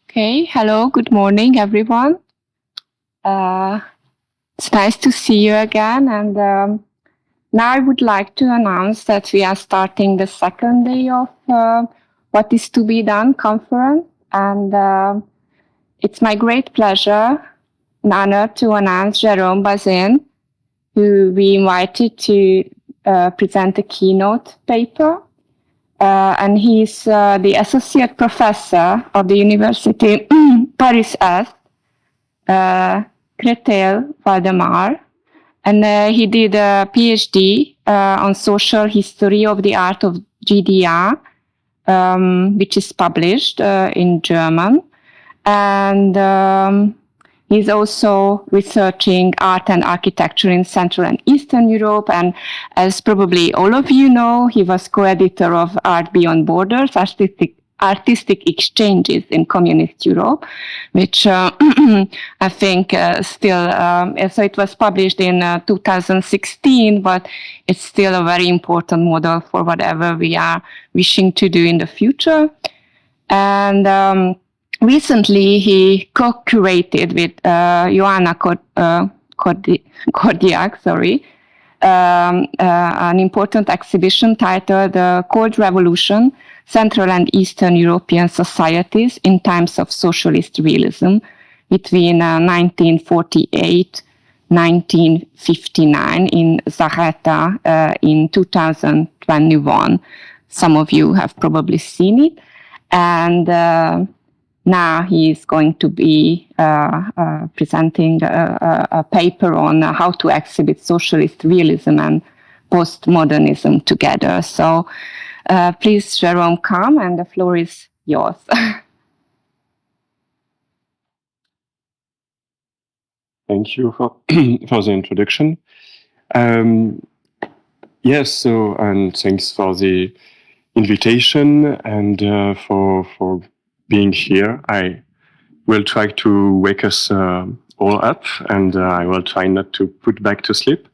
Okay, hello, good morning, everyone. It's nice to see you again. And now I would like to announce that we are starting the second day of What is to be Done conference. And it's my great pleasure and honor to announce Jérôme Bazin, who we invited to present a keynote paper. And he's the associate professor of the University Paris Est, Créteil, Valdemar. And he did a PhD on social history of the art of GDR, which is published in German. And he's also researching art and architecture in Central and Eastern Europe. And as probably all of you know, he was co-editor of Art Beyond Borders, Artistic Exchanges in Communist Europe, which I think still, so it was published in 2016, but it's still a very important model for whatever we are wishing to do in the future. And recently, he co-curated with Joanna Kordiak, an important exhibition titled "The Cold Revolution: Central and Eastern European Societies in Times of Socialist Realism between 1948-1959 in Zareta in 2021. Some of you have probably seen it. And now he is going to be presenting a paper on how to exhibit socialist realism and postmodernism together. So please, Jérôme, come, and the floor is yours. Thank you for the introduction. Yes, so, and thanks for the invitation and for being here. I will try to wake us all up, and I will try not to put back to sleep.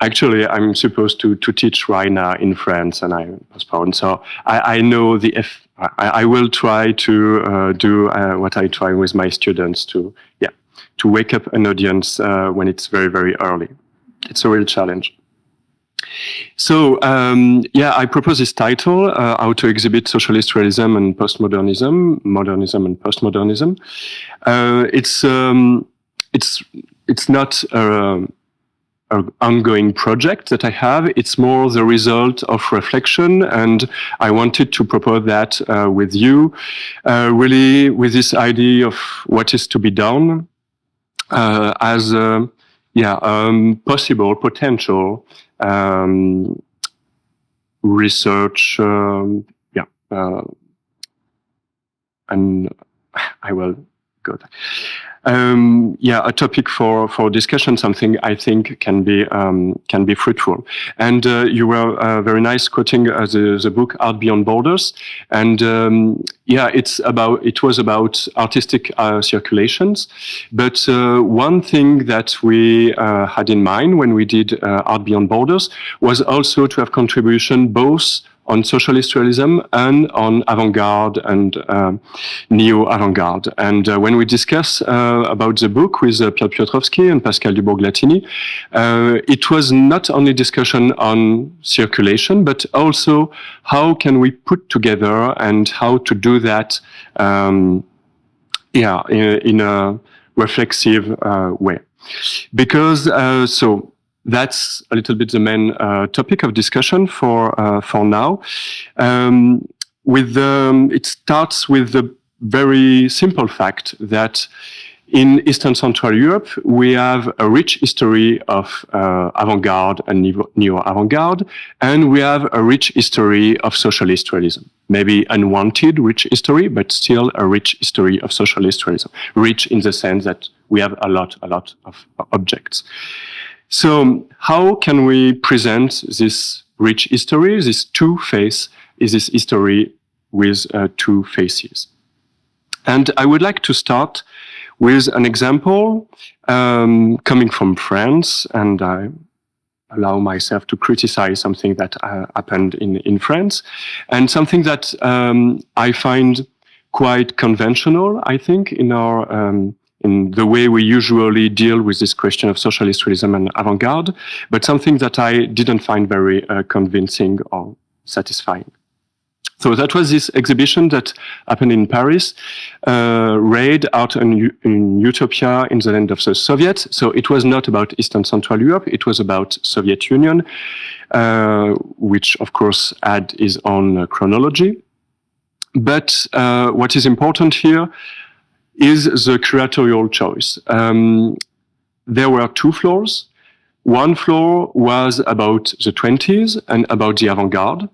Actually, I'm supposed to teach right now in France, and I postponed. So I know I will try to do what I try with my students to wake up an audience when it's very, very early. It's a real challenge. So, I propose this title, How to Exhibit Socialist Realism and Postmodernism, Modernism and Postmodernism. It's not an ongoing project that I have. It's more the result of reflection, and I wanted to propose that with you, really with this idea of what is to be done as possible, potential research, and I will go there. A topic for discussion, something I think can be fruitful. And you were very nice quoting the book Art Beyond Borders, and it was about artistic circulations. But one thing that we had in mind when we did Art Beyond Borders was also to have contribution both on socialist realism and on avant-garde and neo-avant-garde. And when we discuss about the book with Piotr Piotrowski and Pascal Dubourg-Latini, it was not only discussion on circulation, but also how can we put together and how to do that in a reflexive way. Because that's a little bit the main topic of discussion for now. It starts with the very simple fact that in Eastern Central Europe, we have a rich history of avant-garde and neo-avant-garde, and we have a rich history of socialist realism. Maybe unwanted rich history, but still a rich history of socialist realism. Rich in the sense that we have a lot of objects. So how can we present this rich history, this two-face, is this history with two faces? And I would like to start with an example coming from France, and I allow myself to criticize something that happened in France, and something that I find quite conventional, I think, in our in the way we usually deal with this question of socialist realism and avant-garde, but something that I didn't find very convincing or satisfying. So that was this exhibition that happened in Paris, Raid, Art in Utopia in the Land of the Soviets. So it was not about Eastern Central Europe, it was about Soviet Union, which of course had its own chronology. But what is important here is the curatorial choice. There were two floors. One floor was about the 20s and about the avant-garde.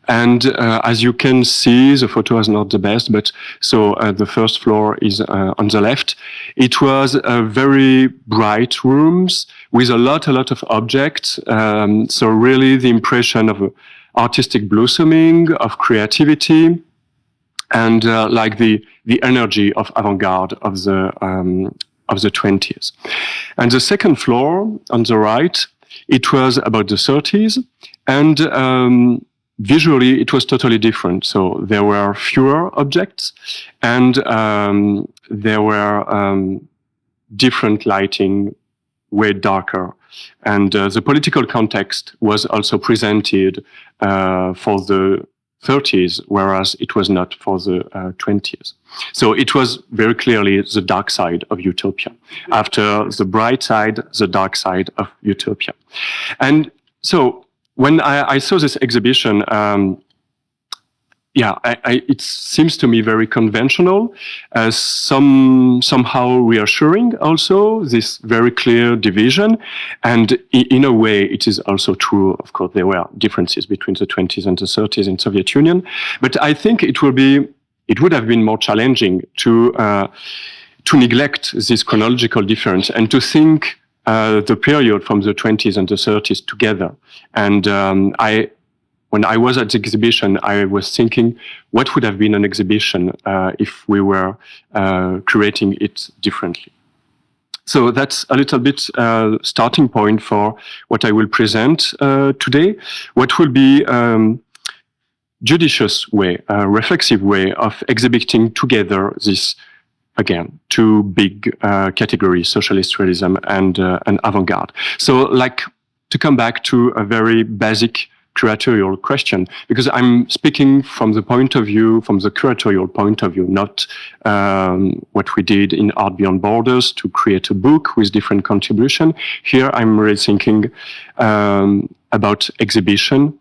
And as you can see, the photo is not the best, but so the first floor is on the left. It was very bright rooms with a lot of objects. So really the impression of artistic blossoming, of creativity, and like the energy of avant-garde of the 20s. And the second floor on the right, it was about the 30s, and visually it was totally different. So there were fewer objects, and there were different lighting, way darker. And the political context was also presented for the 30s, whereas it was not for the 20s. So it was very clearly the dark side of utopia. After the bright side, the dark side of utopia. And so when I saw this exhibition, it seems to me very conventional, somehow reassuring also, this very clear division. And in a way, it is also true. Of course, there were differences between the 20s and the 30s in Soviet Union. But I think it would have been more challenging to neglect this chronological difference and to think the period from the 20s and the 30s together. And when I was at the exhibition, I was thinking, what would have been an exhibition if we were creating it differently? So that's a little bit starting point for what I will present today. What will be judicious way, a reflexive way of exhibiting together this, again, two big categories, socialist realism and avant-garde. So, like, to come back to a very basic curatorial question, because I'm speaking from the point of view, from the curatorial point of view, not what we did in Art Beyond Borders to create a book with different contribution. Here I'm really thinking about exhibition.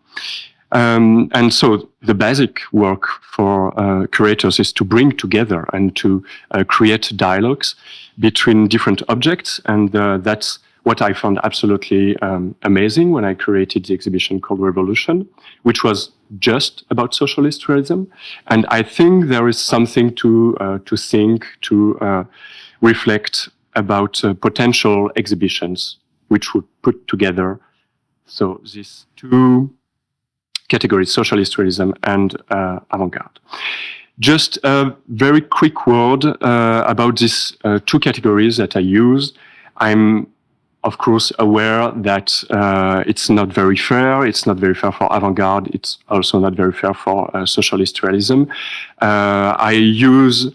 And so the basic work for curators is to bring together and to create dialogues between different objects, and that's what I found absolutely amazing when I created the exhibition called Revolution, which was just about socialist realism. And I think there is something to think, to reflect about potential exhibitions which would put together so these two categories, socialist realism and avant-garde. Just a very quick word about these two categories that I use. I'm of course aware that it's not very fair. It's not very fair for avant-garde. It's also not very fair for socialist realism. I use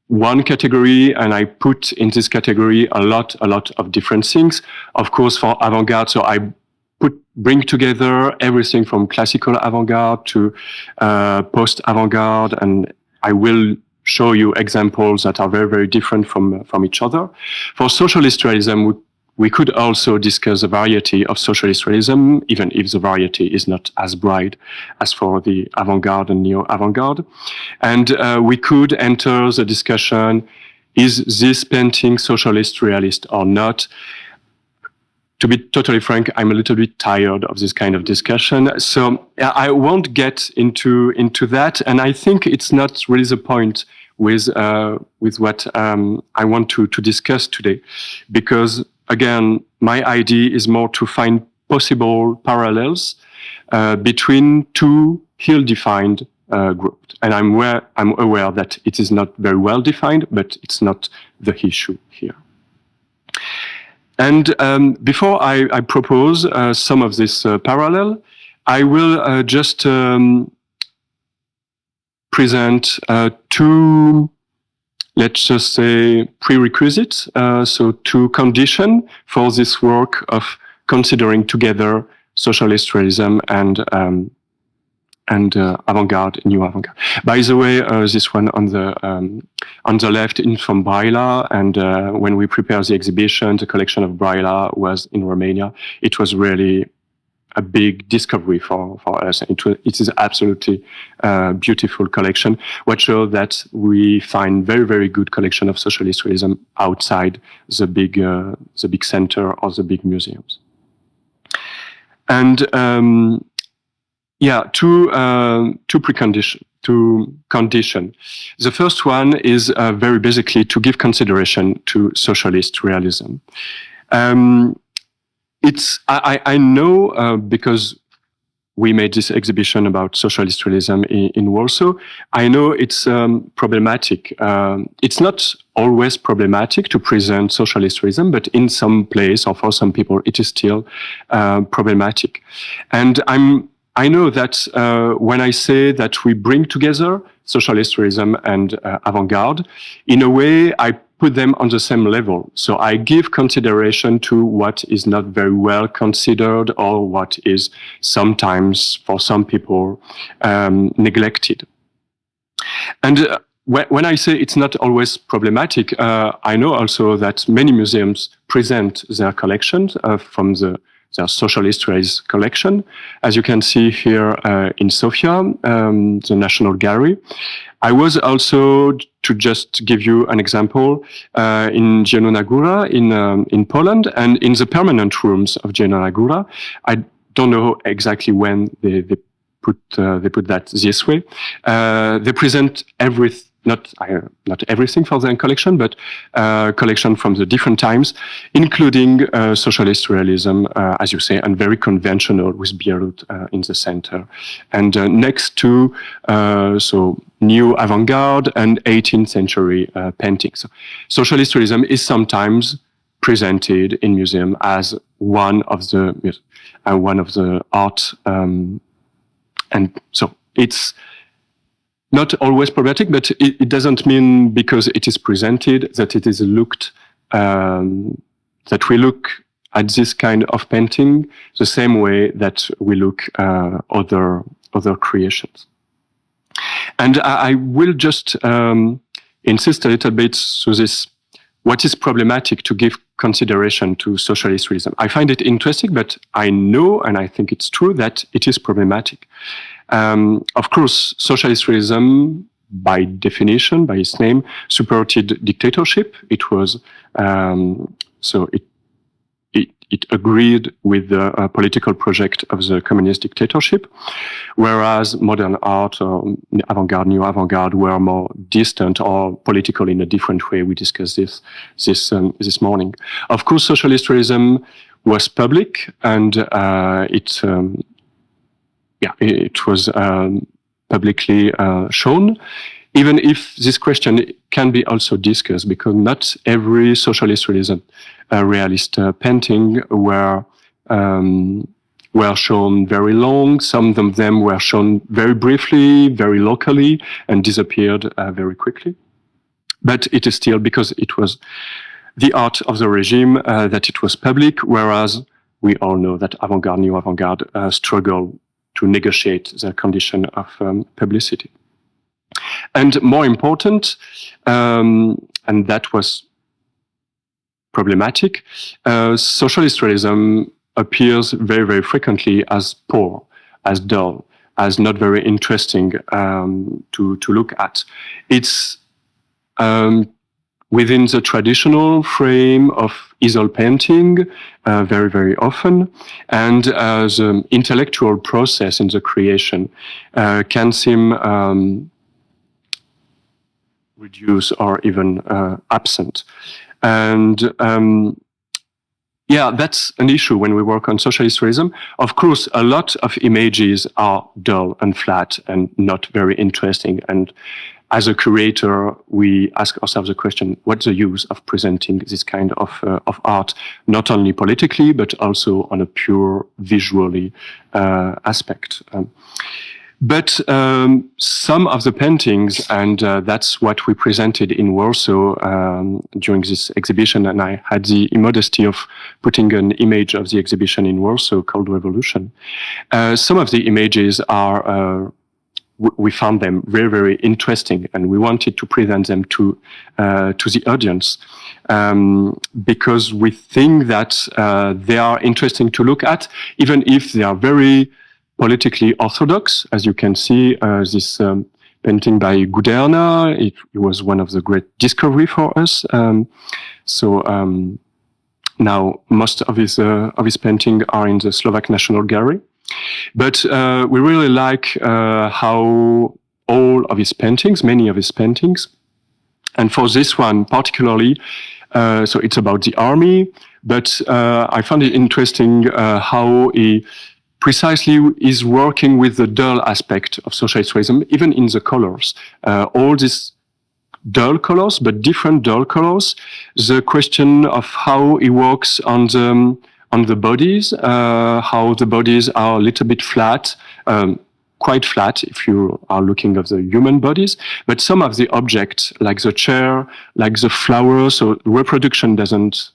one category and I put in this category a lot of different things. Of course, for avant-garde, so I bring together everything from classical avant-garde to post-avant-garde, and I will show you examples that are very different from each other. For socialist realism, we could also discuss a variety of socialist realism, even if the variety is not as bright as for the avant-garde and neo-avant-garde. And we could enter the discussion, is this painting socialist realist or not? To be totally frank, I'm a little bit tired of this kind of discussion, so I won't get into that. And I think it's not really the point with what I want to discuss today, because again, my idea is more to find possible parallels between two ill-defined groups. And I'm aware that it is not very well defined, but it's not the issue here. And before I propose some of this parallel, I will just present two, let's just say, prerequisites, so two conditions for this work of considering together socialist realism and avant-garde, new avant-garde. By the way, this one on the left is from Braila, and when we prepared the exhibition, the collection of Braila was in Romania. It was really a big discovery for us. It is absolutely beautiful collection, which shows that we find very, very good collection of socialist realism outside the big center or the big museums. And two condition. The first one is very basically to give consideration to socialist realism. I know because we made this exhibition about socialist realism in Warsaw. I know it's problematic. It's not always problematic to present socialist realism, but in some place or for some people, it is still problematic. And I know that when I say that we bring together socialist realism and avant-garde, in a way, I put them on the same level. So I give consideration to what is not very well considered or what is sometimes, for some people, neglected. And when I say it's not always problematic, I know also that many museums present their collections from their socialist realist collection. As you can see here in Sofia, the National Gallery. I was also, to just give you an example, in Zielona Góra in Poland, and in the permanent rooms of Zielona Góra. I don't know exactly when they put that this way. They present not everything for their collection, but collection from the different times, including socialist realism, as you say, and very conventional with Bierut in the center. And next to so new avant-garde and 18th century paintings. So socialist realism is sometimes presented in museum as one of the art, and so it's not always problematic, but it doesn't mean because it is presented that it is looked, that we look at this kind of painting the same way that we look other creations. And I will just insist a little bit to this, what is problematic to give consideration to socialist realism. I find it interesting, but I know, and I think it's true, that it is problematic. Of course, socialist realism, by definition, by its name, supported dictatorship. It was so it agreed with the political project of the communist dictatorship, whereas modern art or avant-garde, new avant-garde were more distant or political in a different way. We discussed this morning. Of course, socialist realism was public, and it was publicly shown, even if this question can be also discussed, because not every socialist realism realist painting were shown very long. Some of them were shown very briefly, very locally, and disappeared very quickly. But it is still, because it was the art of the regime, that it was public, whereas we all know that avant-garde, new avant-garde struggle to negotiate the condition of publicity. And more important, and that was problematic, socialist realism appears very, very frequently as poor, as dull, as not very interesting to look at. It's within the traditional frame of easel painting, very, very often, and the intellectual process in the creation can seem reduced or even absent. And that's an issue when we work on socialist realism. Of course, a lot of images are dull and flat and not very interesting. And as a curator, we ask ourselves the question, what's the use of presenting this kind of art, not only politically, but also on a pure visually aspect? But some of the paintings, and that's what we presented in Warsaw during this exhibition, and I had the immodesty of putting an image of the exhibition in Warsaw called Revolution. Some of the images are, we found them very, very interesting, and we wanted to present them to the audience because we think that they are interesting to look at, even if they are very politically orthodox. As you can see, this painting by Guderna, it was one of the great discovery for us. Now most of his paintings are in the Slovak National Gallery. But we really like how all of his paintings, many of his paintings, and for this one particularly, so it's about the army, but I found it interesting how he precisely is working with the dull aspect of socialist realism, even in the colors. All these dull colors, but different dull colors. The question of how he works on the bodies, how the bodies are a little bit flat, quite flat if you are looking at the human bodies, but some of the objects, like the chair, like the flowers, so reproduction doesn't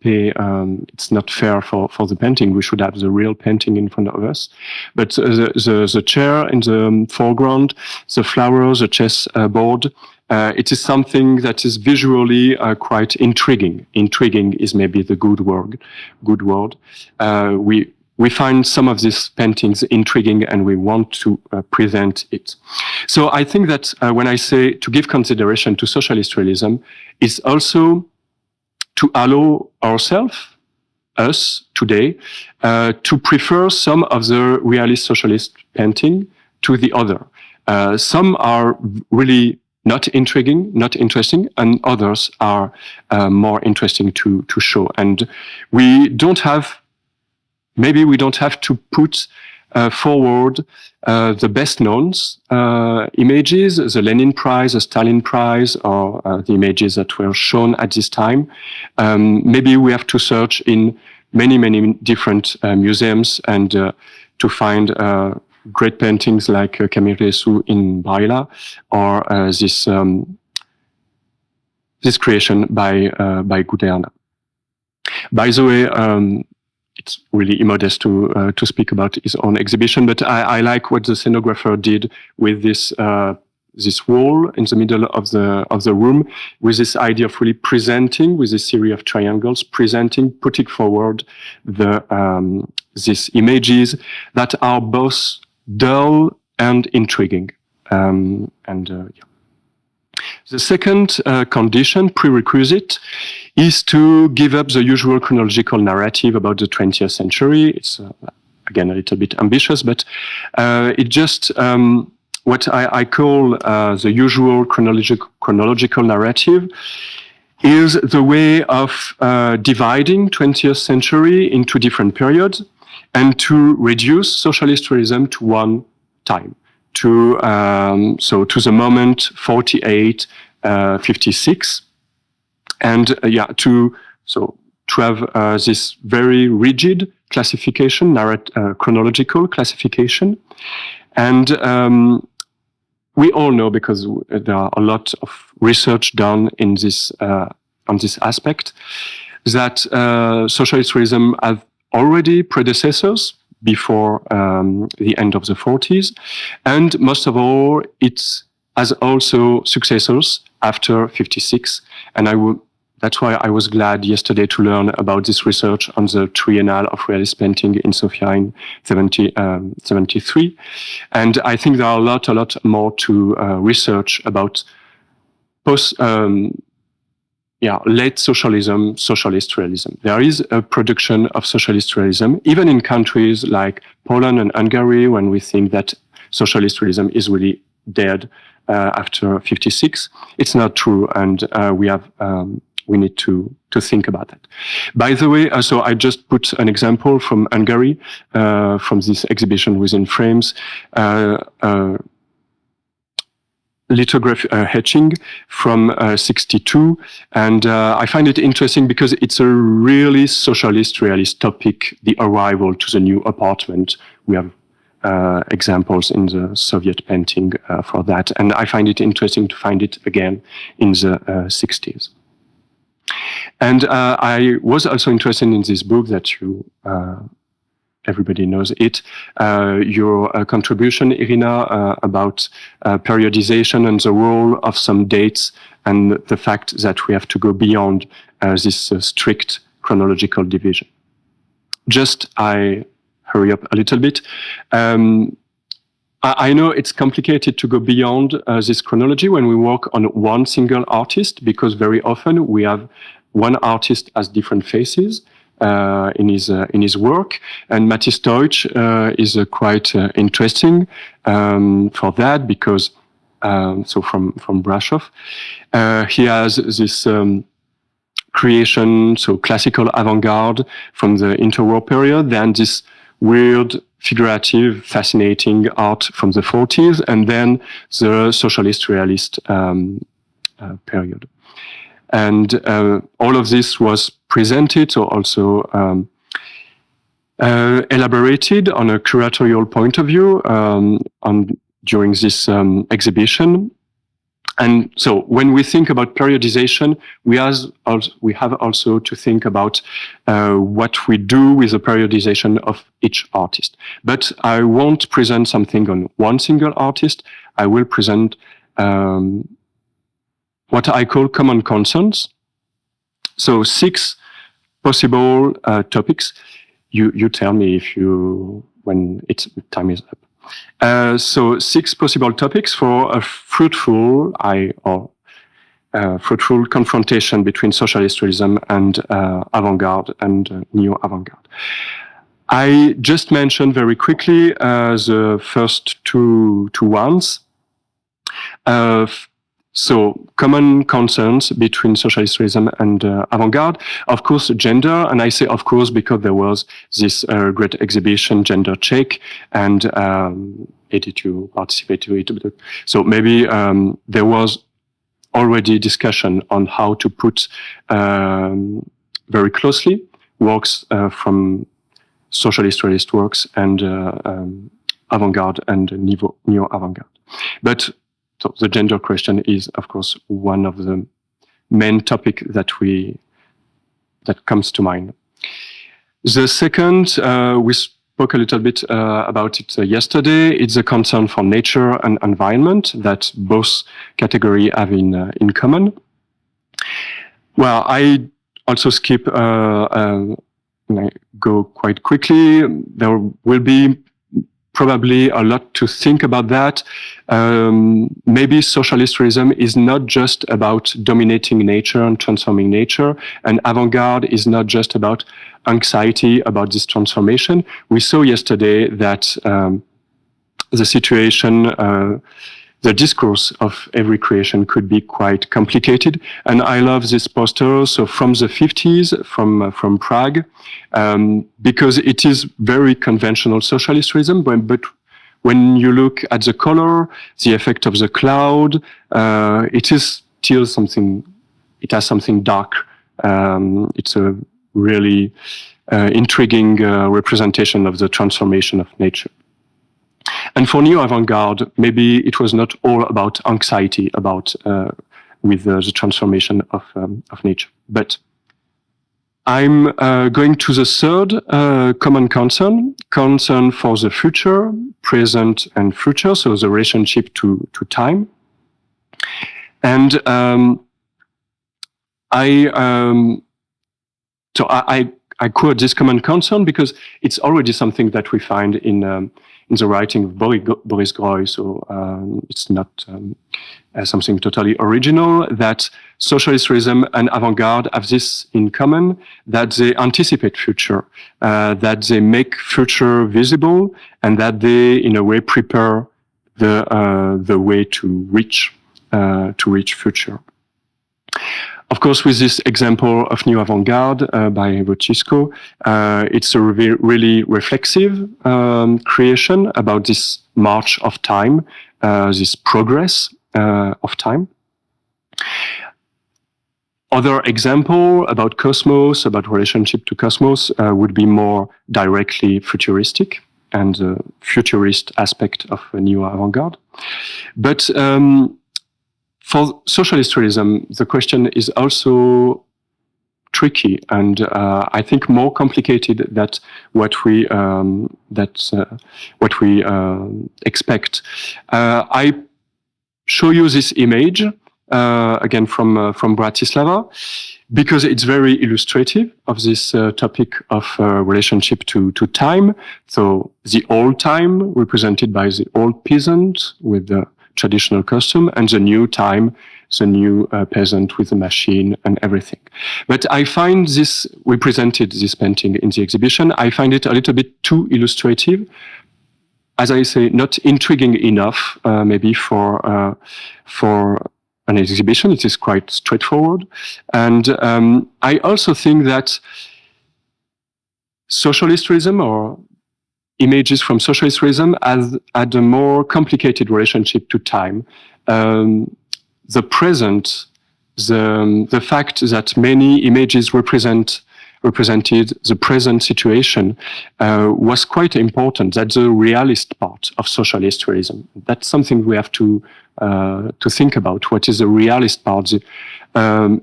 it's not fair for the painting. We should have the real painting in front of us. But the chair in the foreground, the flowers, the chess board, it is something that is visually quite intriguing. Intriguing is maybe the good word. We find some of these paintings intriguing, and we want to present it. So I think that when I say to give consideration to socialist realism, is also to allow ourselves, us today, to prefer some of the realist socialist painting to the other. Some are really not intriguing, not interesting, and others are more interesting to show. And we don't have, maybe we don't have to put forward the best known images, the Lenin Prize, the Stalin Prize, or the images that were shown at this time. Maybe we have to search in many different museums and to find great paintings like Camille in Braila, or this creation by Guderna. By the way, it's really immodest to speak about his own exhibition, but I like what the scenographer did with this wall in the middle of the room, with this idea of really presenting, with this series of triangles, putting forward these images that are both dull and intriguing. The second condition, prerequisite, is to give up the usual chronological narrative about the 20th century. It's, again, a little bit ambitious, but it just, what I call the usual chronological narrative is the way of dividing 20th century into different periods and to reduce socialist realism to one time. So to the moment 48, 56, and to have this very rigid classification, chronological classification, and we all know, because there are a lot of research done in this on this aspect, that socialist realism has already predecessors before the end of the 40s, and most of all, it has also successors after 56. And that's why I was glad yesterday to learn about this research on the Triennale of Realist Painting in Sofia in 73. And I think there are a lot more to research about late socialism, socialist realism. There is a production of socialist realism, even in countries like Poland and Hungary, when we think that socialist realism is really dead after 56. It's not true, and we need to think about that. By the way, so I just put an example from Hungary, from this exhibition within frames, lithography etching from 62, and I find it interesting because it's a really socialist realist topic, the arrival to the new apartment. We have examples in the Soviet painting for that. And I find it interesting to find it again in the 60s. And I was also interested in this book that you, everybody knows it, your contribution, Irina, about periodization and the role of some dates and the fact that we have to go beyond this strict chronological division. Just, I hurry up a little bit. I know it's complicated to go beyond this chronology when we work on one single artist, because very often we have one artist has different faces in his work, and Mathis Deutsch is quite interesting for that, because so from Brasov, he has this creation, so classical avant-garde from the interwar period, then this weird, figurative, fascinating art from the 40s, and then the socialist realist period. And all of this was presented, or also elaborated on a curatorial point of view during this exhibition. And so when we think about periodization, we have also to think about what we do with the periodization of each artist. But I won't present something on one single artist. I will present what I call common concerns. So 6 possible topics. You tell me if when time is up. So 6 possible topics for a fruitful fruitful confrontation between socialist realism and avant-garde and neo-avant-garde. I just mentioned very quickly the first two ones. So common concerns between socialist realism and avant-garde, of course, gender, and I say of course because there was this great exhibition, Gender Check, and Edith, you participate to it. So maybe there was already discussion on how to put very closely works from socialist realist works and avant-garde and neo-avant-garde. But so the gender question is, of course, one of the main topic that comes to mind. The second, we spoke a little bit about it yesterday. It's a concern for nature and environment that both categories have in common. Well, I also skip, I go quite quickly. There will be probably a lot to think about that. Maybe socialist realism is not just about dominating nature and transforming nature, and avant-garde is not just about anxiety about this transformation. We saw yesterday that the situation, the discourse of every creation could be quite complicated. And I love this poster, so from the 50s, from Prague, because it is very conventional socialist realism, but when you look at the color, the effect of the cloud, it is still something, it has something dark. It's a really intriguing representation of the transformation of nature. And for neo-avant-garde, maybe it was not all about anxiety about with the transformation of nature. But I'm going to the third common concern for the future, present and future, so the relationship to time. And I quote this common concern because it's already something that we find in the writing of Boris Groy, so it's not something totally original, that socialist realism and avant-garde have this in common, that they anticipate future, that they make future visible, and that they, in a way, prepare the way to reach future. Of course, with this example of New Avant-Garde by Wojciechko, it's a really reflexive creation about this march of time, this progress of time. Other example about cosmos, about relationship to cosmos, would be more directly futuristic. and the futurist aspect of a new avant-garde. But for socialist realism, the question is also tricky and I think more complicated than what we expect. I show you this image again from Bratislava, because it's very illustrative of this topic of relationship to time. So the old time represented by the old peasant with the traditional costume, and the new time, the new peasant with the machine and everything. But I find this, we presented this painting in the exhibition, I find it a little bit too illustrative. As I say, not intriguing enough, maybe for an exhibition. It is quite straightforward. And I also think that socialist realism or images from socialist realism had a more complicated relationship to time. The present, the fact that many images represented the present situation was quite important. That's the realist part of socialist realism. That's something we have to think about. What is the realist part? The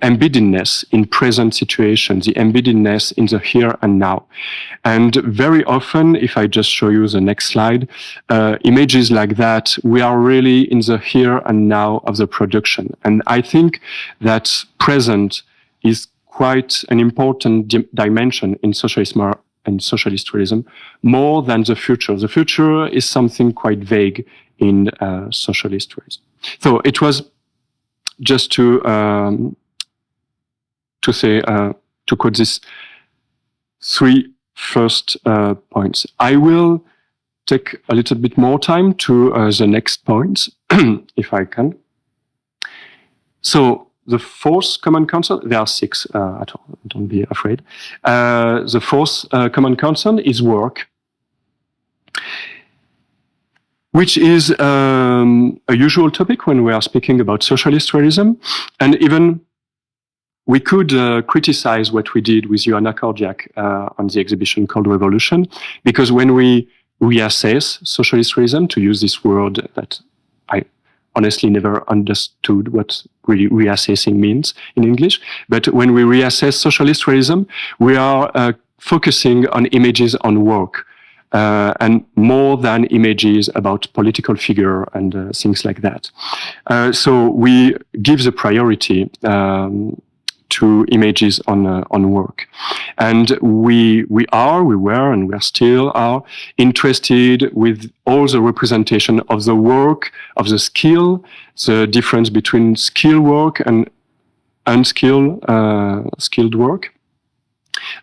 embeddedness in present situation, the embeddedness in the here and now. And very often, if I just show you the next slide, images like that, we are really in the here and now of the production. And I think that present is quite an important dimension in socialism and socialist realism, more than the future. The future is something quite vague in socialist realism. So it was just to say, to quote these three first points. I will take a little bit more time to the next points, if I can. So the fourth common concern, there are six at all, don't be afraid. The fourth common concern is work, which is a usual topic when we are speaking about socialist realism. And even we could criticize what we did with Joanna Kordiak on the exhibition called Revolution, because when we reassess socialist realism, to use this word that I honestly never understood what really reassessing means in English, but when we reassess socialist realism, we are focusing on images on work. And more than images about political figure and things like that. So we give the priority to images on work. And we were, and we are still are interested with all the representation of the work, of the skill, the difference between skill work and unskilled skilled work.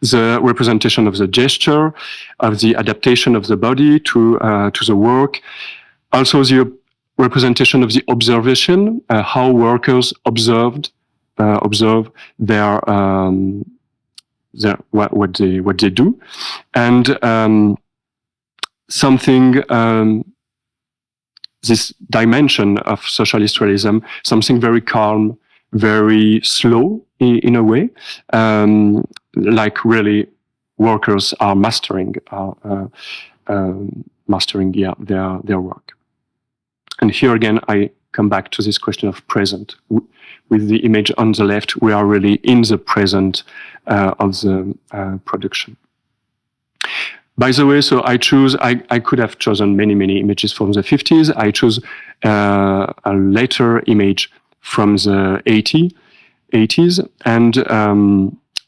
The representation of the gesture, of the adaptation of the body to the work, also the representation of the observation, how workers observe their what they do, and something this dimension of socialist realism, something very calm, very slow in a way. Like really workers are mastering their work. And here again, I come back to this question of present. With the image on the left, we are really in the present of the production. By the way, so I could have chosen many images from the 50s. I chose a later image from the 80s, and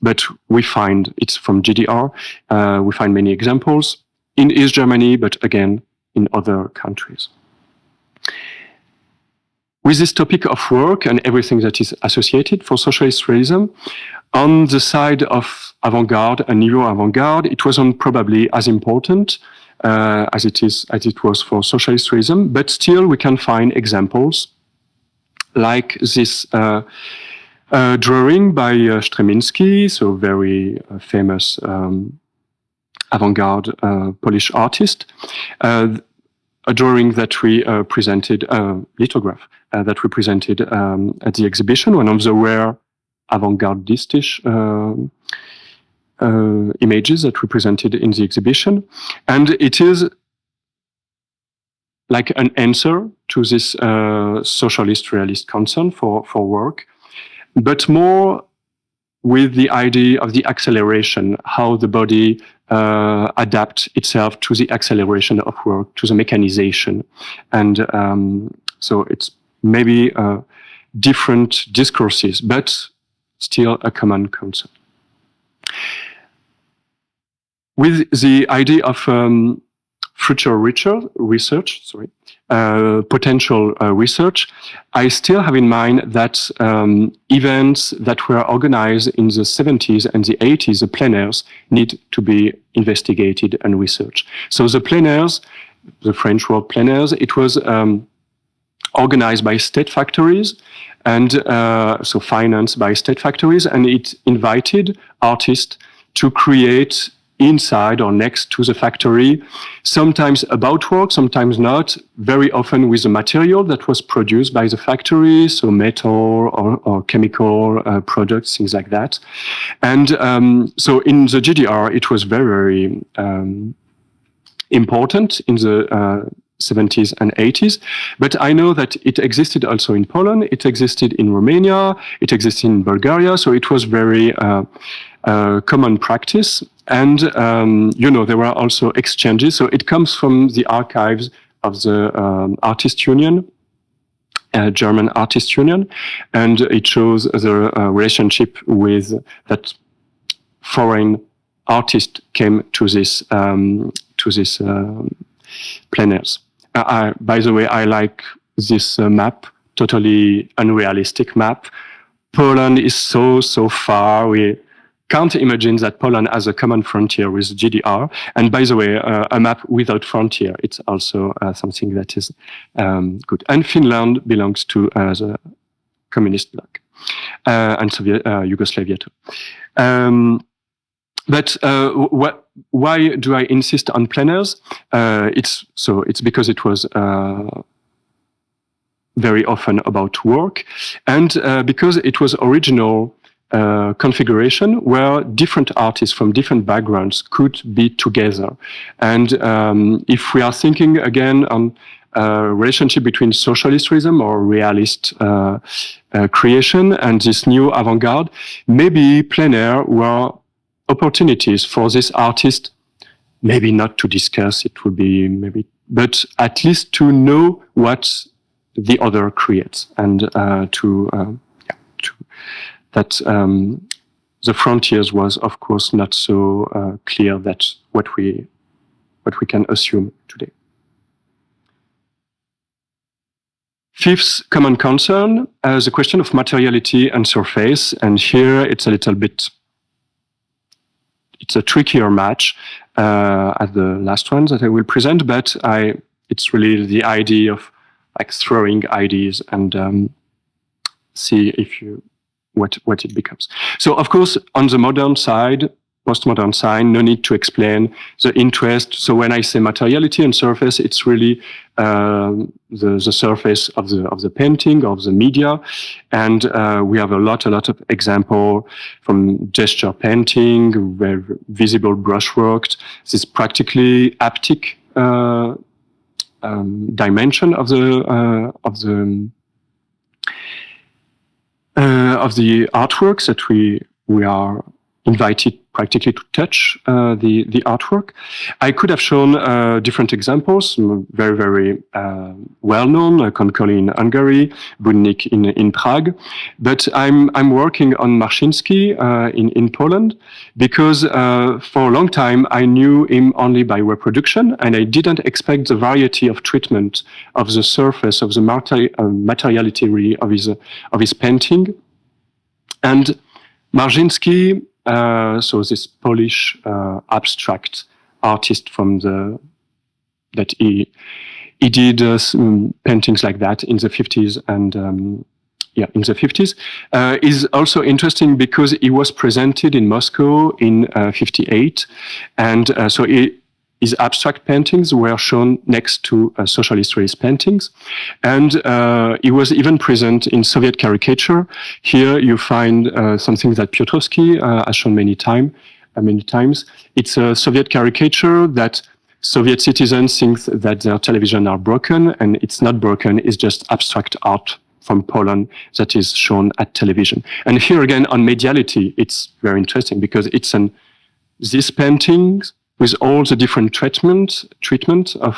but we find, it's from GDR, we find many examples in East Germany, but again, in other countries. With this topic of work and everything that is associated for socialist realism, on the side of avant-garde and neo-avant-garde, it wasn't probably as important as it was for socialist realism, but still we can find examples like this drawing by Stremiński, so very famous avant-garde Polish artist. A drawing that we presented, lithograph that we presented at the exhibition, one of the rare avant-gardistish images that we presented in the exhibition. And it is like an answer to this socialist realist concern for work, but more with the idea of the acceleration, how the body adapts itself to the acceleration of work, to the mechanization. And so it's maybe different discourses, but still a common concept. With the idea of future research, potential research, I still have in mind that events that were organized in the 70s and the 80s, the plenaires, need to be investigated and researched. So the plenaires, the French word plenaires, it was organized by state factories and so financed by state factories, and it invited artists to create inside or next to the factory, sometimes about work, sometimes not, very often with the material that was produced by the factory, so metal or chemical products, things like that. And so in the GDR, it was very, very important in the 70s and 80s, but I know that it existed also in Poland, it existed in Romania, it existed in Bulgaria, so it was very common practice. And, you know, there were also exchanges. So it comes from the archives of the Artist Union, German Artist Union, and it shows the relationship with that foreign artist came to this plenaires. By the way, I like this map, totally unrealistic map. Poland is so far. We can't imagine that Poland has a common frontier with GDR. And by the way, a map without frontier, it's also something that is good. And Finland belongs to the communist bloc and Soviet Yugoslavia too. But why do I insist on plenaires? It's because it was very often about work, and because it was original configuration where different artists from different backgrounds could be together. And if we are thinking again on relationship between socialist realism or realist creation and this new avant-garde, maybe plenaire were opportunities for this artist, maybe not to discuss, it would be maybe, but at least to know what the other creates, and that the frontiers was, of course, not so clear that what we can assume today. Fifth common concern is the question of materiality and surface, and here it's a little bit. It's a trickier match at the last one that I will present, but it's really the idea of like throwing ideas and see if what it becomes. So of course, on the modern side, postmodern side, no need to explain the interest. So when I say materiality and surface, it's really the surface of the painting, of the media. And we have a lot of example from gesture painting, where visible brushwork, this practically haptic dimension of the artworks that we are invited practically to touch the artwork. I could have shown different examples, very, very well-known, Konkoli in Hungary, Budnik in Prague. But I'm working on Marcinski in Poland because for a long time I knew him only by reproduction, and I didn't expect the variety of treatment of the surface, of the materiality really of his painting. And Marcinski, so this Polish abstract artist that he did paintings like that in the 50s and in the 50s is also interesting because he was presented in Moscow in 58, and so his abstract paintings were shown next to socialist realist paintings, and he was even present in Soviet caricature. Here you find something that Piotrowski has shown many times. It's a Soviet caricature that Soviet citizens think that their television are broken, and it's not broken, it's just abstract art from Poland that is shown at television. And here again, on mediality, it's very interesting because it's these paintings with all the different treatment of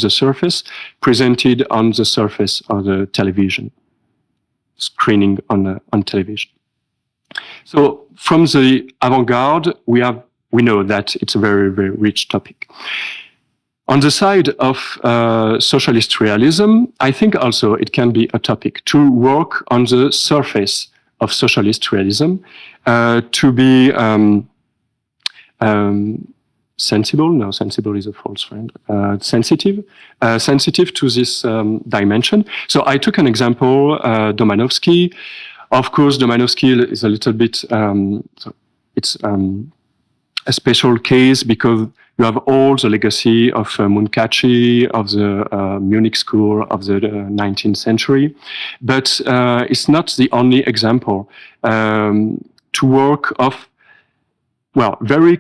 the surface presented on the surface of the television, screening on television. So from the avant-garde, we know that it's a very, very rich topic. On the side of socialist realism, I think also it can be a topic to work on the surface of socialist realism, to be sensible. No, sensible is a false friend. Sensitive to this dimension. So I took an example, Domanowski. Of course, Domanowski is a little bit, it's a special case because you have all the legacy of Munkachi, of the Munich school of the 19th century. But it's not the only example to work of, well, very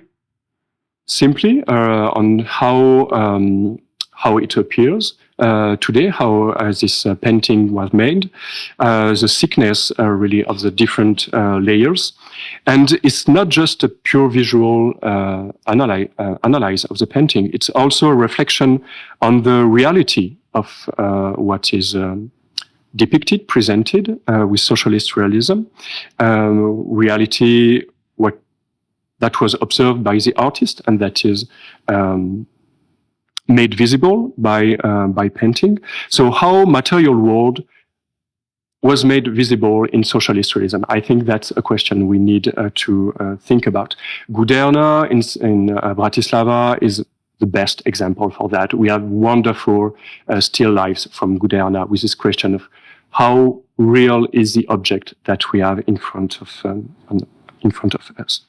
simply on how it appears today, how this painting was made, the thickness really of the different layers. And it's not just a pure visual analysis of the painting, it's also a reflection on the reality of what is depicted, presented with socialist realism, reality that was observed by the artist and that is made visible by painting. So how material world was made visible in socialist realism? I think that's a question we need to think about. Guderna in Bratislava is the best example for that. We have wonderful still lifes from Guderna with this question of how real is the object that we have in front of us.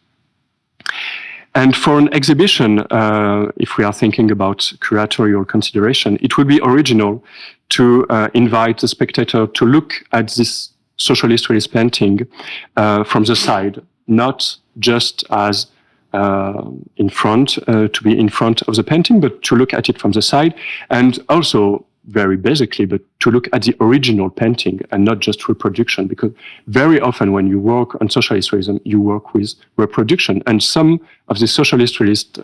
And for an exhibition, if we are thinking about curatorial consideration, it would be original to invite the spectator to look at this socialist realist painting from the side, not just as in front, to be in front of the painting, but to look at it from the side, and also very basically, but to look at the original painting and not just reproduction, because very often when you work on socialist realism, you work with reproduction, and some of the socialist realist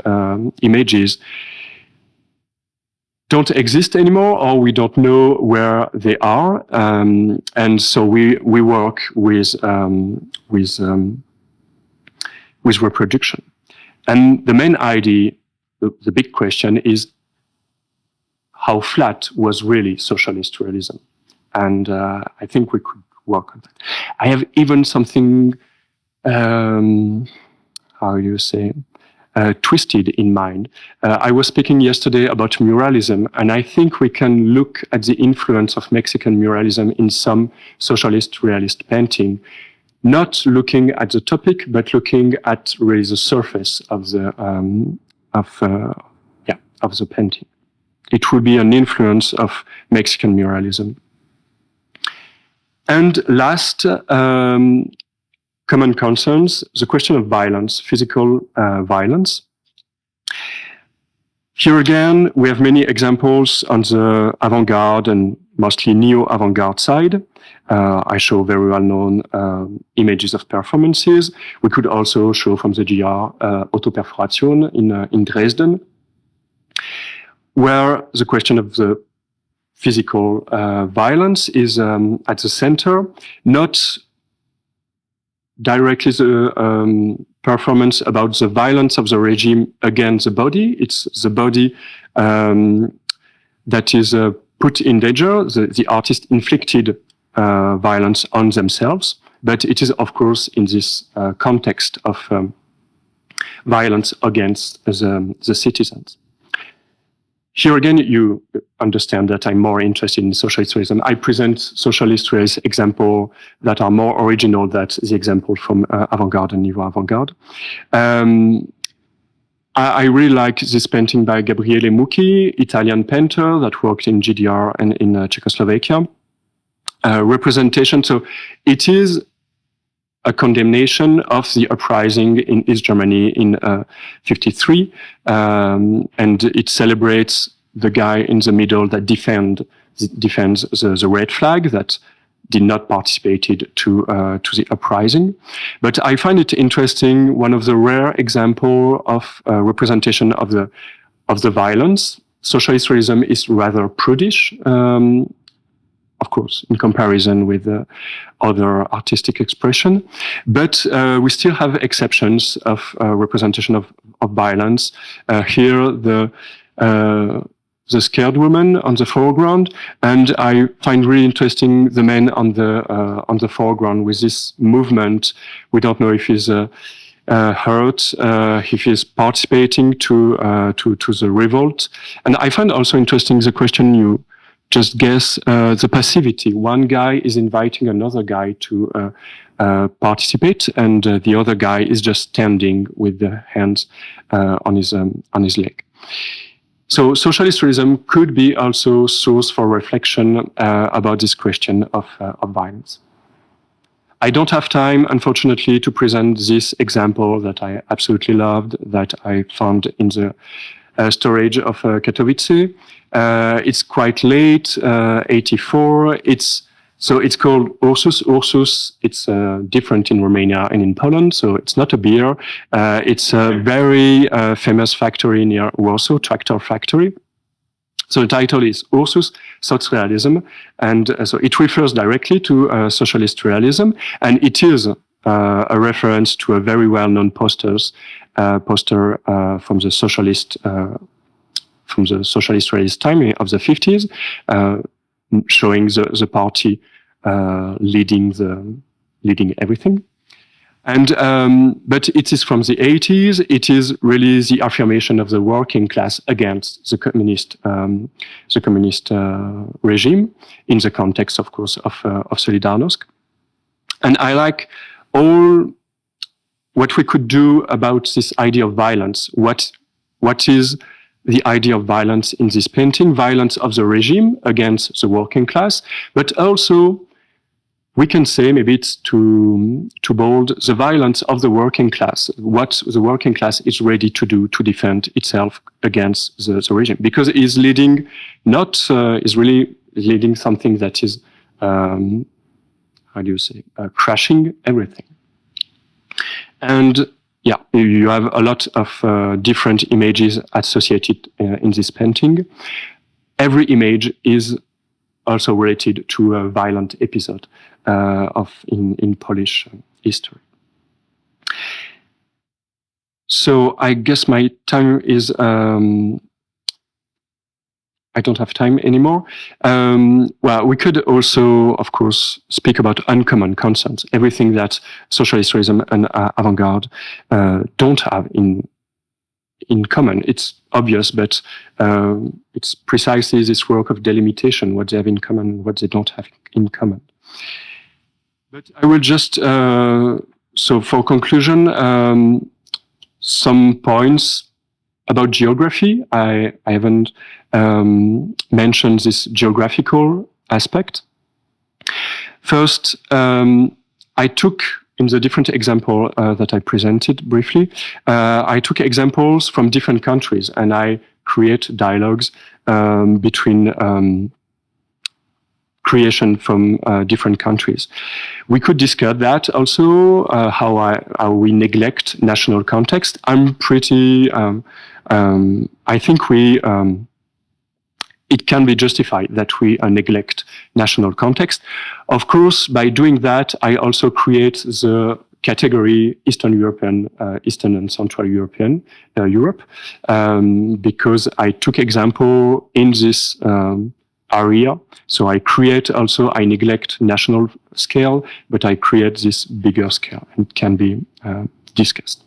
images don't exist anymore, or we don't know where they are, and so we work with reproduction. And the main idea, the big question is, how flat was really socialist realism? And I think we could work on that. I have even something, how you say, twisted in mind. I was speaking yesterday about muralism, and I think we can look at the influence of Mexican muralism in some socialist realist painting, not looking at the topic, but looking at really the surface of the painting. It would be an influence of Mexican muralism. And last, common concerns, the question of violence, physical violence. Here again, we have many examples on the avant-garde and mostly neo-avant-garde side. I show very well-known images of performances. We could also show from the GR Autoperforation in Dresden, where the question of the physical violence is at the center, not directly the performance about the violence of the regime against the body. It's the body that is put in danger. The artist inflicted violence on themselves, but it is, of course, in this context of violence against the citizens. Here again, you understand that I'm more interested in socialist realism. I present socialist realist examples that are more original than the example from avant-garde and neo-avant-garde. I really like this painting by Gabriele Mucchi, Italian painter that worked in GDR and in Czechoslovakia. Representation, so it is a condemnation of the uprising in East Germany in 53, and it celebrates the guy in the middle that defends the red flag that did not participate to the uprising. But I find it interesting, one of the rare example of representation of the violence. Socialist realism is rather prudish, of course, in comparison with other artistic expression. But we still have exceptions of representation of violence. Here, the scared woman on the foreground, and I find really interesting the man on the foreground with this movement. We don't know if he's hurt, if he's participating to the revolt. And I find also interesting the question you just guess, the passivity. One guy is inviting another guy to participate, and the other guy is just standing with the hands on his leg. So socialist realism could be also source for reflection about this question of violence. I don't have time, unfortunately, to present this example that I absolutely loved, that I found in the storage of Katowice. It's quite late, 84. So it's called Ursus. Ursus, it's different in Romania and in Poland, so it's not a beer. It's a very famous factory near Warsaw, tractor factory. So the title is Ursus, Socialism, and so it refers directly to socialist realism, and it is a reference to a very well-known poster from the socialist realist time of the 50s, showing the party leading everything. And but it is from the 80s. It is really the affirmation of the working class against the communist regime in the context, of course, of Solidarnosc. And I like all what we could do about this idea of violence. What is the idea of violence in this painting? Violence of the regime against the working class, but also we can say, maybe it's too bold, the violence of the working class, what the working class is ready to do to defend itself against the regime, because it is leading really leading something that is, crashing everything. And yeah, you have a lot of different images associated in this painting. Every image is also related to a violent episode in Polish history. So I guess my time is, I don't have time anymore. Well, we could also, of course, speak about uncommon concepts, everything that socialist realism and avant-garde don't have in common. It's obvious, but it's precisely this work of delimitation, what they have in common, what they don't have in common. But I will just, so for conclusion, some points about geography. I haven't mentioned this geographical aspect. First, I took, in the different example that I presented briefly, I took examples from different countries, and I create dialogues between creation from different countries. We could discuss that also, how we neglect national context. I'm pretty, I think it can be justified that we neglect national context. Of course, by doing that, I also create the category Eastern European, Eastern and Central European, Europe, because I took example in this area. So I create also, I neglect national scale, but I create this bigger scale and it can be discussed.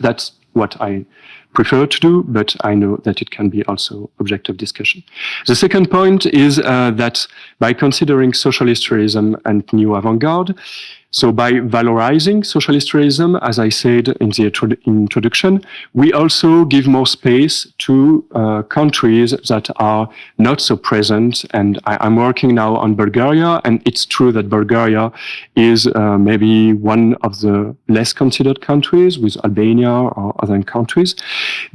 That's what I prefer to do, but I know that it can be also object of discussion. The second point is that by considering socialist realism and new avant-garde, so by valorizing socialist realism, as I said in the introduction, we also give more space to countries that are not so present. And I'm working now on Bulgaria, and it's true that Bulgaria is maybe one of the less considered countries with Albania or other countries,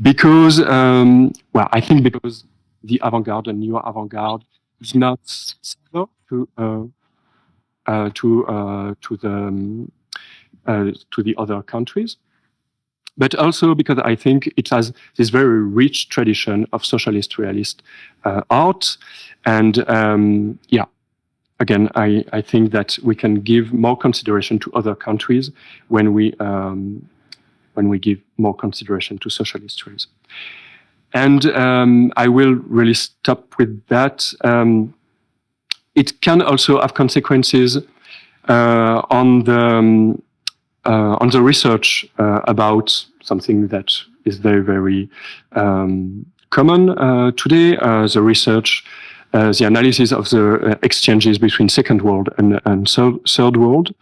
because, well, I think because the avant-garde and new avant-garde is not similar to the other countries, but also because I think it has this very rich tradition of socialist realist art, and yeah, again, I think that we can give more consideration to other countries when we give more consideration to socialist realism. And I will really stop with that. It can also have consequences on the research about something that is very, very common today, the research, the analysis of the exchanges between Second World and Third World,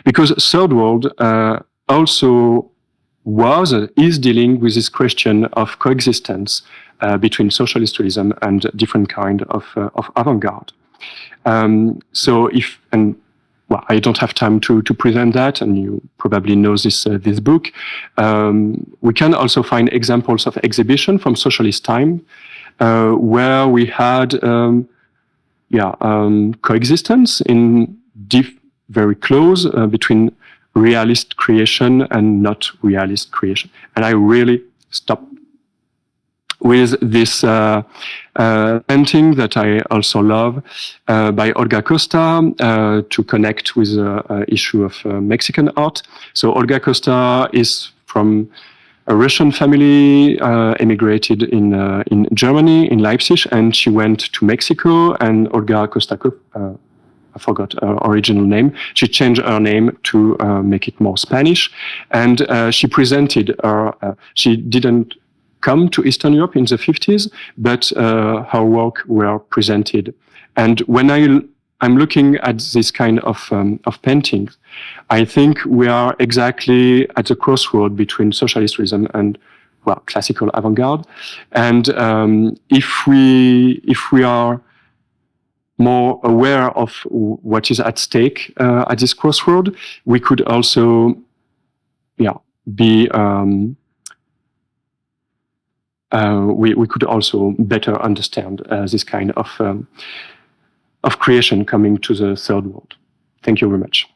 because Third World also is dealing with this question of coexistence between socialist realism and different kind of avant-garde. So well, I don't have time to present that, and you probably know this book. We can also find examples of exhibition from socialist time, where we had coexistence in very close between realist creation and not realist creation. And I really stopped with this painting that I also love by Olga Costa to connect with the issue of Mexican art. So Olga Costa is from a Russian family, emigrated in Germany, in Leipzig, and she went to Mexico, and Olga Costa, I forgot her original name. She changed her name to make it more Spanish, and she presented her. She didn't come to Eastern Europe in the 50s, but her work were presented. And when I'm looking at this kind of paintings, I think we are exactly at the crossroad between socialist realism and, well, classical avant-garde. And if we are more aware of what is at stake at this crossroad, we could also, be we could also better understand this kind of creation coming to the Third World. Thank you very much.